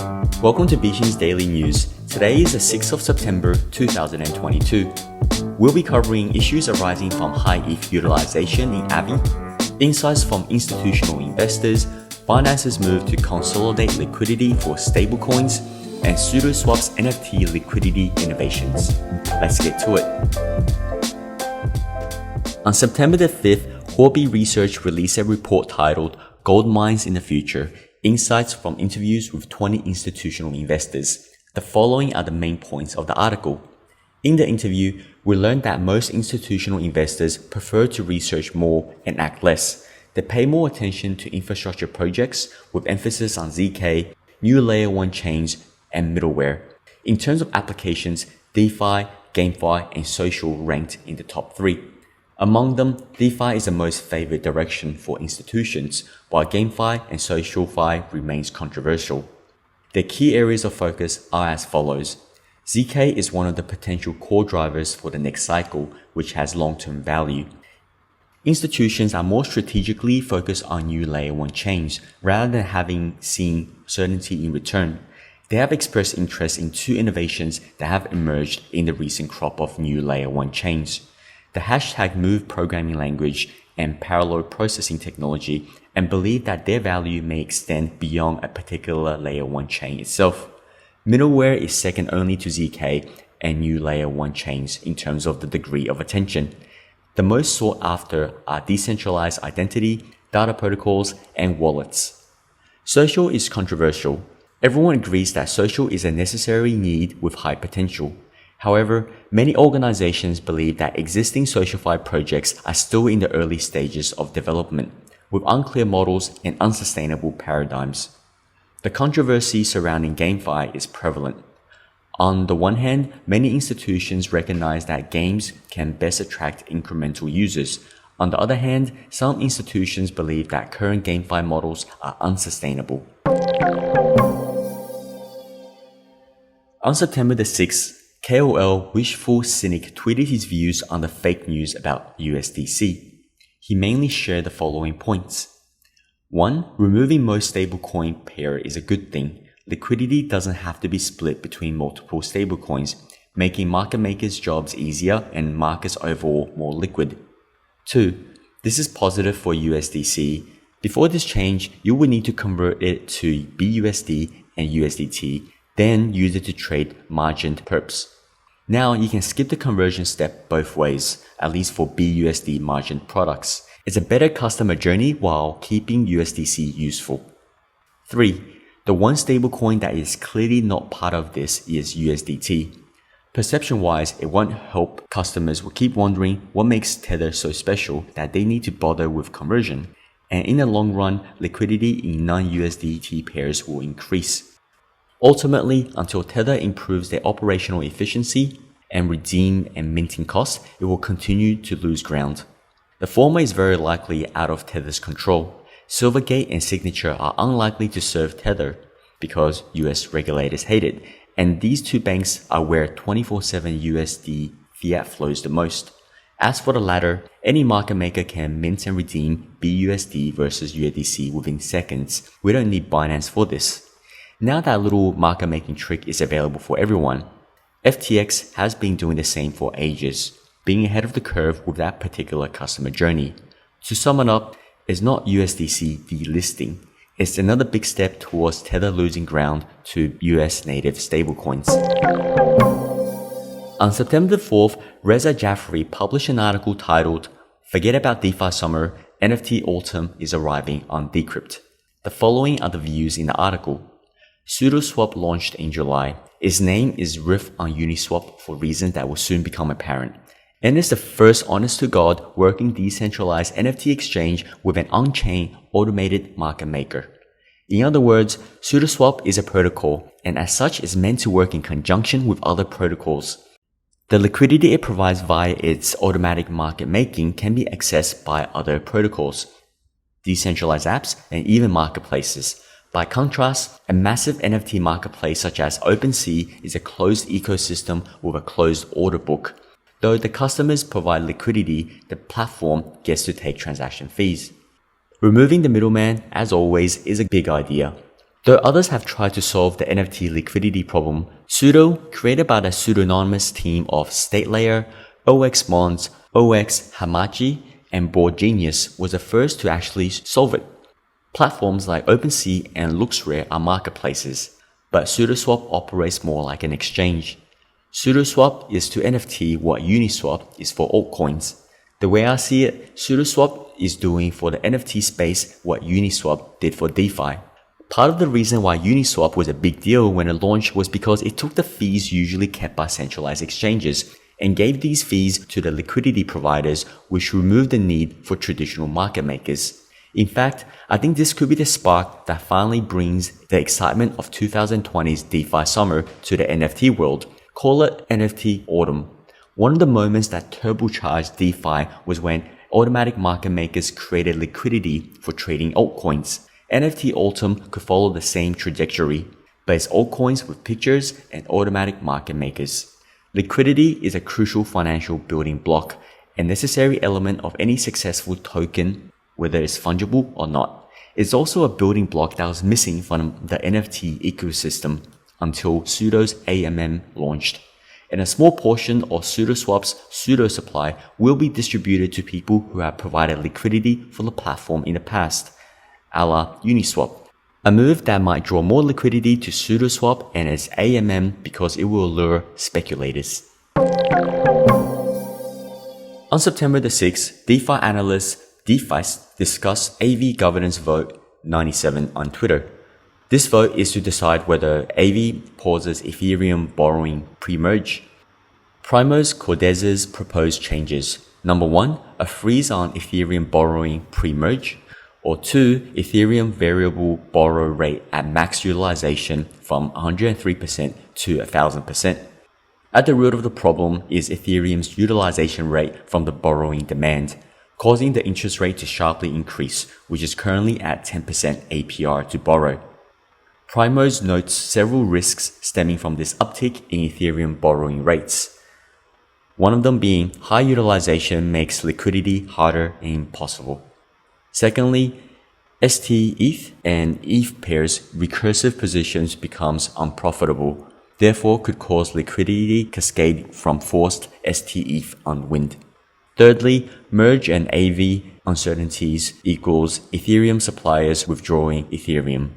Welcome to BUSD's Daily News. Today is the 6th of September 2022. We'll be covering issues arising from high ETH utilization in AAVE, insights from institutional investors, Binance's move to consolidate liquidity for stablecoins, and Sudoswap's NFT liquidity innovations. Let's get to it. On September the 5th, Huobi Research released a report titled Gold Mines in the Future, Insights from Interviews with 20 Institutional Investors. The following are the main points of the article. In the interview, we learned that most institutional investors prefer to research more and act less. They pay more attention to infrastructure projects with emphasis on ZK, new layer 1 chains, and middleware. In terms of applications, DeFi, GameFi, and social ranked in the top 3. Among them, DeFi is the most favored direction for institutions, while GameFi and SocialFi remains controversial. The key areas of focus are as follows. ZK is one of the potential core drivers for the next cycle, which has long-term value. Institutions are more strategically focused on new layer 1 chains rather than having seen certainty in return. They have expressed interest in 2 innovations that have emerged in the recent crop of new layer 1 chains. The hashtag Move programming language and parallel processing technology, and believe that their value may extend beyond a particular layer 1 chain itself. Middleware is second only to ZK and new layer 1 chains in terms of the degree of attention. The most sought after are decentralized identity, data protocols, and wallets. Social is controversial. Everyone agrees that social is a necessary need with high potential. However, many organizations believe that existing SocialFi projects are still in the early stages of development, with unclear models and unsustainable paradigms. The controversy surrounding GameFi is prevalent. On the one hand, many institutions recognize that games can best attract incremental users. On the other hand, some institutions believe that current GameFi models are unsustainable. On September the 6th, kolwishful cynic tweeted his views on the fake news about USDC. He mainly shared the following points. 1. Removing most stablecoin pair is a good thing. Liquidity doesn't have to be split between multiple stablecoins, making market makers' jobs easier and markets overall more liquid. 2. This is positive for USDC. Before this change, you would need to convert it to BUSD and USDT, then use it to trade margined perps. Now you can skip the conversion step both ways, at least for BUSD margined products. It's a better customer journey while keeping USDC useful. 3. The one stablecoin that is clearly not part of this is USDT. Perception-wise, it won't help customers who keep wondering what makes Tether so special that they need to bother with conversion. And in the long run, liquidity in non-USDT pairs will increase. Ultimately, until Tether improves their operational efficiency and redeem and minting costs, it will continue to lose ground. The former is very likely out of Tether's control. Silvergate and Signature are unlikely to serve Tether because US regulators hate it, and these 2 banks are where 24/7 USD fiat flows the most. As for the latter, any market maker can mint and redeem BUSD versus USDC within seconds. We don't need Binance for this. Now that little market making trick is available for everyone, FTX has been doing the same for ages, being ahead of the curve with that particular customer journey. To sum it up, it's not USDC delisting. It's another big step towards Tether losing ground to US native stablecoins. On September 4th, Reza Jaffrey published an article titled, Forget About DeFi Summer, NFT Autumn is Arriving on Decrypt. The following are the views in the article. Sudoswap launched in July. Its name is riff on Uniswap for reasons that will soon become apparent. And it's the first honest-to-God working decentralized NFT exchange with an on-chain automated market maker. In other words, Sudoswap is a protocol, and as such is meant to work in conjunction with other protocols. The liquidity it provides via its automatic market making can be accessed by other protocols, decentralized apps, and even marketplaces. By contrast, a massive NFT marketplace such as OpenSea is a closed ecosystem with a closed order book. Though the customers provide liquidity, the platform gets to take transaction fees. Removing the middleman, as always, is a big idea. Though others have tried to solve the NFT liquidity problem, Sudo, created by the pseudonymous team of StateLayer, OX Mons, OX Hamachi, and Board Genius, was the first to actually solve it. Platforms like OpenSea and LooksRare are marketplaces, but Sudoswap operates more like an exchange. Sudoswap is to NFT what Uniswap is for altcoins. The way I see it, Sudoswap is doing for the NFT space what Uniswap did for DeFi. Part of the reason why Uniswap was a big deal when it launched was because it took the fees usually kept by centralized exchanges and gave these fees to the liquidity providers, which removed the need for traditional market makers. In fact, I think this could be the spark that finally brings the excitement of 2020's DeFi summer to the NFT world. Call it NFT Autumn. One of the moments that turbocharged DeFi was when automatic market makers created liquidity for trading altcoins. NFT Autumn could follow the same trajectory, but it's altcoins with pictures and automatic market makers. Liquidity is a crucial financial building block, a necessary element of any successful token, whether it's fungible or not. It's also a building block that was missing from the NFT ecosystem until Sudo's AMM launched. And a small portion of Sudoswap's Sudo supply will be distributed to people who have provided liquidity for the platform in the past, a la Uniswap. A move that might draw more liquidity to Sudoswap and its AMM because it will lure speculators. On September the 6th, DeFi analyst DeFi discussed AAVE governance vote 97 on Twitter. This vote is to decide whether AAVE pauses Ethereum borrowing pre-merge. Primoz Cordez's proposed changes. Number 1, a freeze on Ethereum borrowing pre-merge. Or 2, Ethereum variable borrow rate at max utilization from 103% to 1000%. At the root of the problem is Ethereum's utilization rate from the borrowing demand, causing the interest rate to sharply increase, which is currently at 10% APR to borrow. Primoz notes several risks stemming from this uptick in Ethereum borrowing rates. One of them being high utilization makes liquidity harder and impossible. Secondly, ST-ETH and ETH pairs recursive positions becomes unprofitable, therefore could cause liquidity cascade from forced ST-ETH unwind. Thirdly, merge and AAVE uncertainties equals Ethereum suppliers withdrawing Ethereum.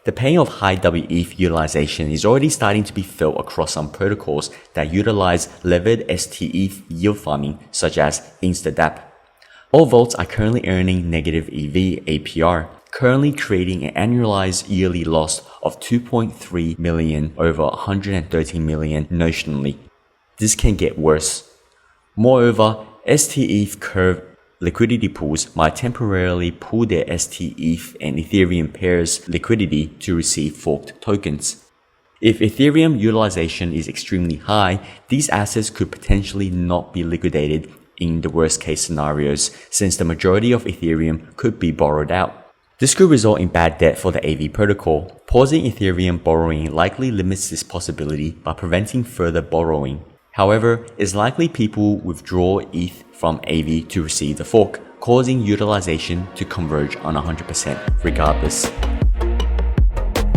The pain of high WETH utilization is already starting to be felt across some protocols that utilize levered ST-ETH yield farming, such as InstaDApp. All vaults are currently earning negative EV APR, currently creating an annualized yearly loss of 2.3 million over 113 million notionally. This can get worse. Moreover, ST-ETH curve liquidity pools might temporarily pool their ST-ETH and Ethereum pairs liquidity to receive forked tokens. If Ethereum utilization is extremely high, these assets could potentially not be liquidated in the worst case scenarios, since the majority of Ethereum could be borrowed out. This could result in bad debt for the AAVE protocol. Pausing Ethereum borrowing likely limits this possibility by preventing further borrowing. However, it's likely people withdraw ETH from AAVE to receive the fork, causing utilization to converge on 100% regardless.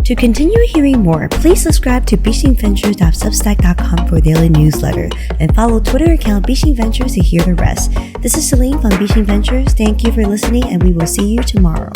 To continue hearing more, please subscribe to beachinventures.substack.com for a daily newsletter and follow Twitter account Beaching Ventures to hear the rest. This is Celine from Beaching Ventures. Thank you for listening and we will see you tomorrow.